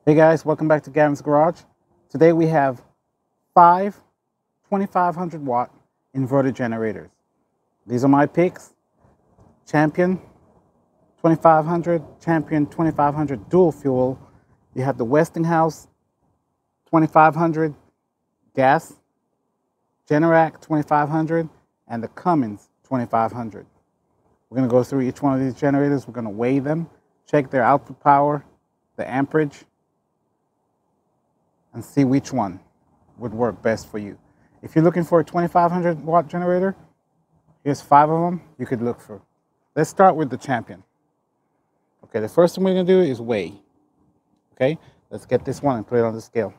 Hey guys, welcome back to Gavin's Garage. Today we have 5 2500 watt inverter generators. These are my picks. Champion 2500, Champion 2500 dual fuel. You have the Westinghouse 2500 gas, Generac 2500, and the Cummins 2500. We're going to go through each one of these generators. We're going to weigh them, check their output power, the amperage, and see which one would work best for you. If you're looking for a 2500 watt generator, here's 5 of them you could look for. Let's start with the Champion. Okay, the first thing we're going to do is weigh. Okay, let's get this one and put it on the scale.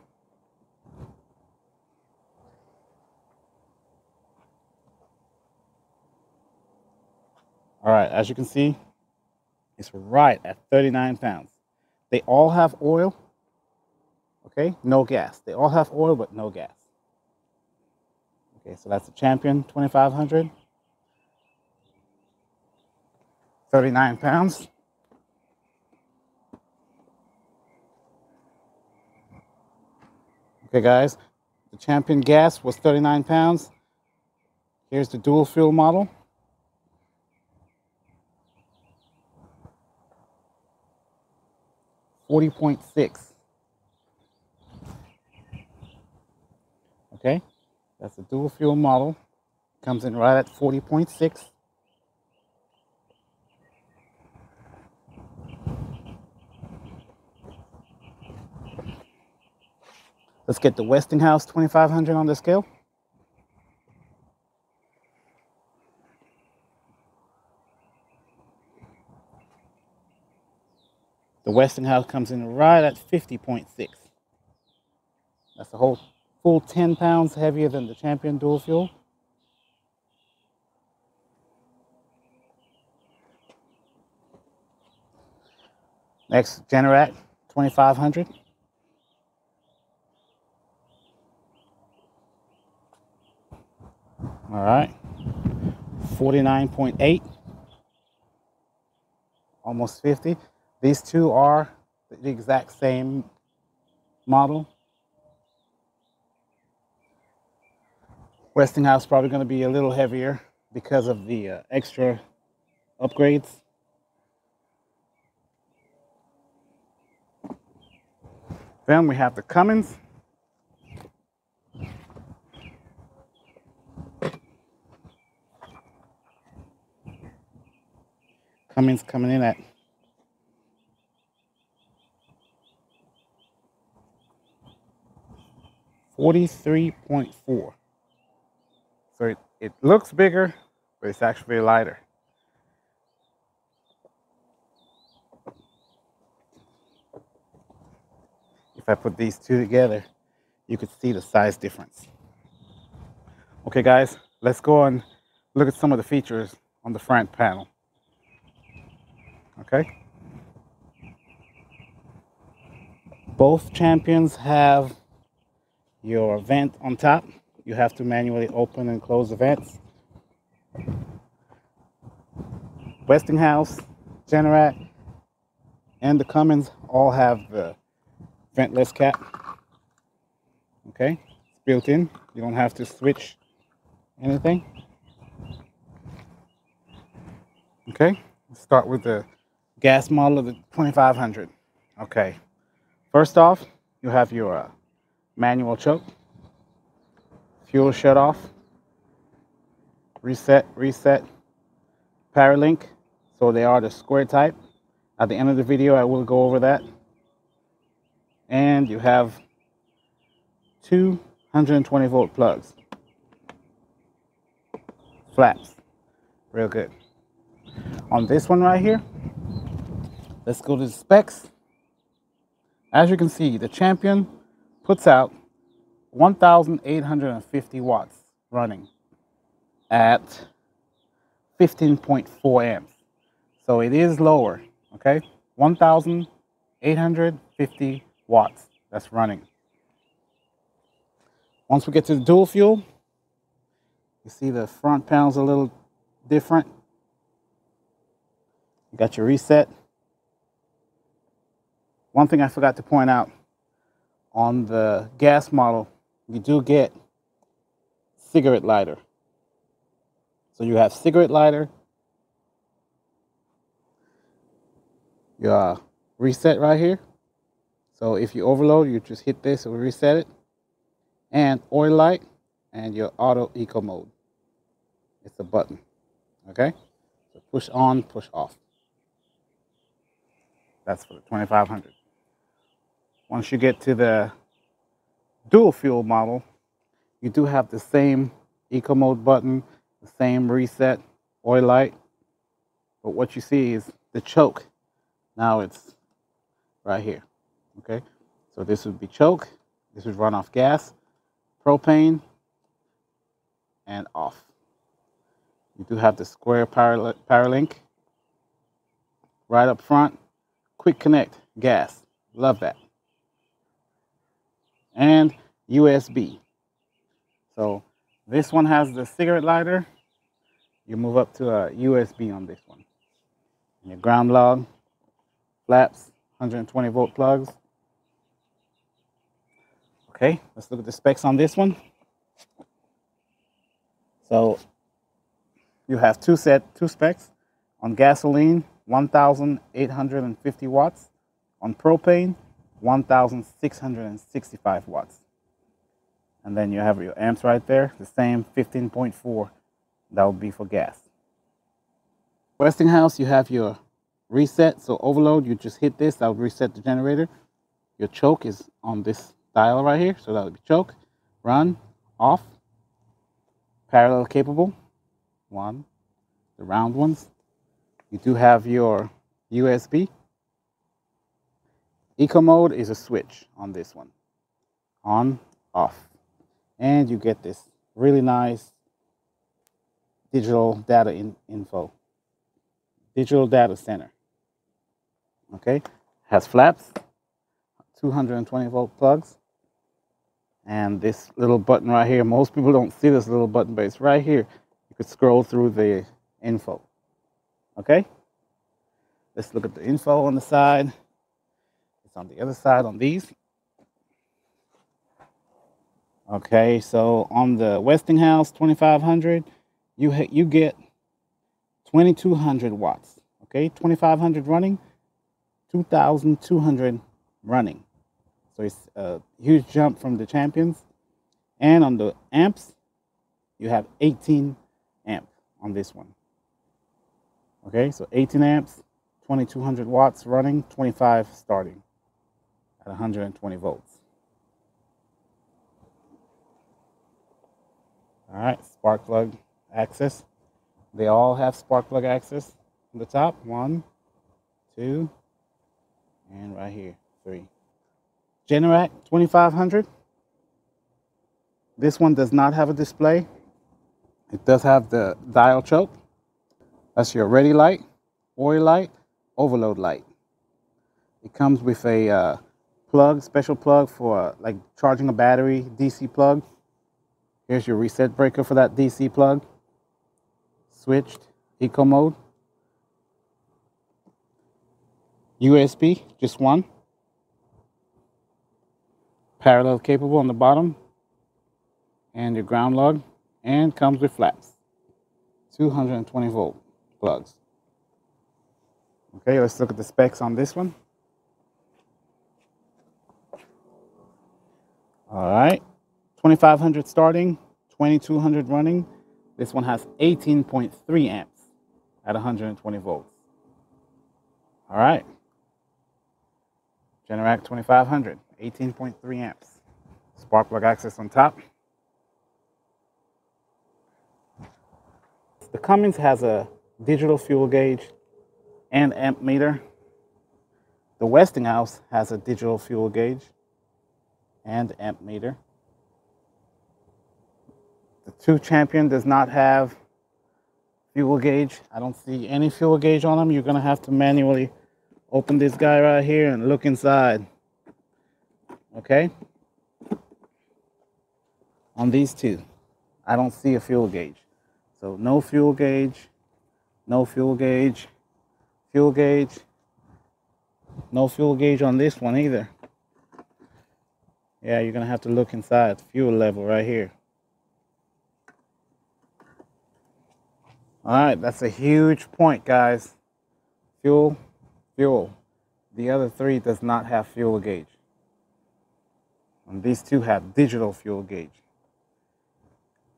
All right, as you can see, it's right at 39 pounds. They all have oil. Okay, no gas. They all have oil, but no gas. Okay, so that's the Champion 2500. 39 pounds. Okay, guys, the Champion gas was 39 pounds. Here's the dual fuel model. $40.6. Okay, that's a dual fuel model. Comes in right at 40.6. Let's get the Westinghouse 2500 on the scale. The Westinghouse comes in right at 50.6. That's a whole full 10 pounds heavier than the Champion dual fuel. Next, Generac 2500. All right, 49.8, almost 50. These two are the exact same model. Westinghouse probably going to be a little heavier because of the extra upgrades. Then we have the Cummins. Cummins coming in at 43.4. So it looks bigger, but it's actually lighter. If I put these two together, you could see the size difference. Okay, guys, let's go and look at some of the features on the front panel. Okay. Both Champions have your vent on top. You have to manually open and close the vents. Westinghouse, Generac, and the Cummins all have the ventless cap. Okay, it's built in. You don't have to switch anything. Okay, let's start with the gas model of the 2500. Okay, first off, you have your manual choke, fuel shut off, reset, power link. So they are the square type. At the end of the video, I will go over that. And you have 220 volt plugs. Flaps, real good. On this one right here, let's go to the specs. As you can see, the Champion puts out 1,850 watts running at 15.4 amps. So it is lower, okay? 1,850 watts that's running. Once we get to the dual fuel, you see the front panel's a little different. You got your reset. One thing I forgot to point out, On the gas model, you do get cigarette lighter. So you have cigarette lighter, your reset right here. So if you overload, you just hit this, it will reset it. And oil light and your auto eco mode. It's a button. Okay? So push on, push off. That's for the 2500. Once you get to the dual fuel model, you do have the same eco mode button, the same reset, oil light. But what you see is the choke. Now it's right here. Okay? So this would be choke. This would run off gas, propane, and off. You do have the square power link right up front. Quick connect, gas. Love that. And USB. So this one has the cigarette lighter. You move up to a USB on this one. And your ground log, flaps, 120 volt plugs. Okay, let's look at the specs on this one. So you have two specs. On gasoline, 1,850 watts. On propane, 1,665 watts. And then you have your amps right there, the same 15.4. That would be for gas. Westinghouse, you have your reset. So overload, you just hit this, that would reset the generator. Your choke is on this dial right here, so that would be choke. Run, off. Parallel capable, one. The round ones. You do have your USB. Eco mode is a switch on this one. On, off. And you get this really nice digital data info. Digital data center. Okay? Has flaps, 220 volt plugs. And this little button right here, most people don't see this little button, but it's right here. You could scroll through the info. Okay? Let's look at the info on the side. It's on the other side on these. Okay, so on the Westinghouse 2500, you get 2200 watts. Okay, 2500 running, 2200 running. So it's a huge jump from the Champions. And on the amps, you have 18 amp on this one. Okay, so 18 amps, 2200 watts running, 25 starting at 120 volts. All right, spark plug access. They all have spark plug access on the top. 1, 2, and right here, 3. Generac 2500. This one does not have a display. It does have the dial choke. That's your ready light, oil light, overload light. It comes with a plug, special plug for like charging a battery, DC plug. Here's your reset breaker for that DC plug. Switched, eco mode. USB, just one. Parallel capable on the bottom. And your ground lug. And comes with flaps. 220 volt plugs. Okay, let's look at the specs on this one. All right. 2500 starting, 2200 running. This one has 18.3 amps at 120 volts. All right. Generac 2500, 18.3 amps. Spark plug access on top. The Cummins has a digital fuel gauge and amp meter. The Westinghouse has a digital fuel gauge and amp meter. The 2 Champion does not have fuel gauge. I don't see any fuel gauge on them. You're going to have to manually open this guy right here and look inside. Okay? On these 2, I don't see a fuel gauge. So no fuel gauge, no fuel gauge, fuel gauge, no fuel gauge on this one either. Yeah, you're gonna have to look inside. Fuel level right here. All right, that's a huge point, guys. Fuel, fuel. The other three does not have fuel gauge. And these two have digital fuel gauge.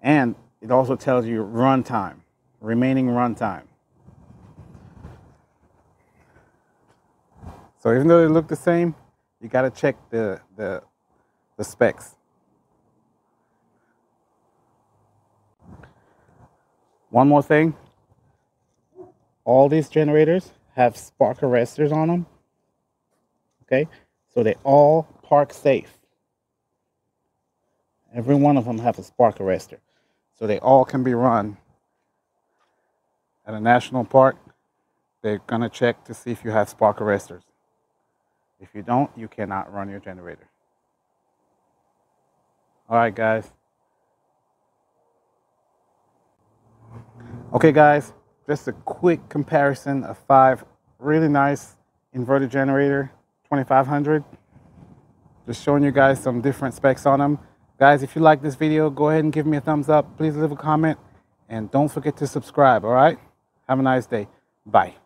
And it also tells you run time, remaining run time. So even though they look the same, you got to check the specs. One more thing. All these generators have spark arresters on them. Okay, so they all park safe. Every one of them have a spark arrestor. So they all can be run at a national park. They're gonna check to see if you have spark arresters. If you don't, you cannot run your generator. All right, guys. Okay, guys, just a quick comparison of 5 really nice inverter generator, 2500. Just showing you guys some different specs on them. Guys, if you like this video, go ahead and give me a thumbs up. Please leave a comment and don't forget to subscribe, all right? Have a nice day. Bye.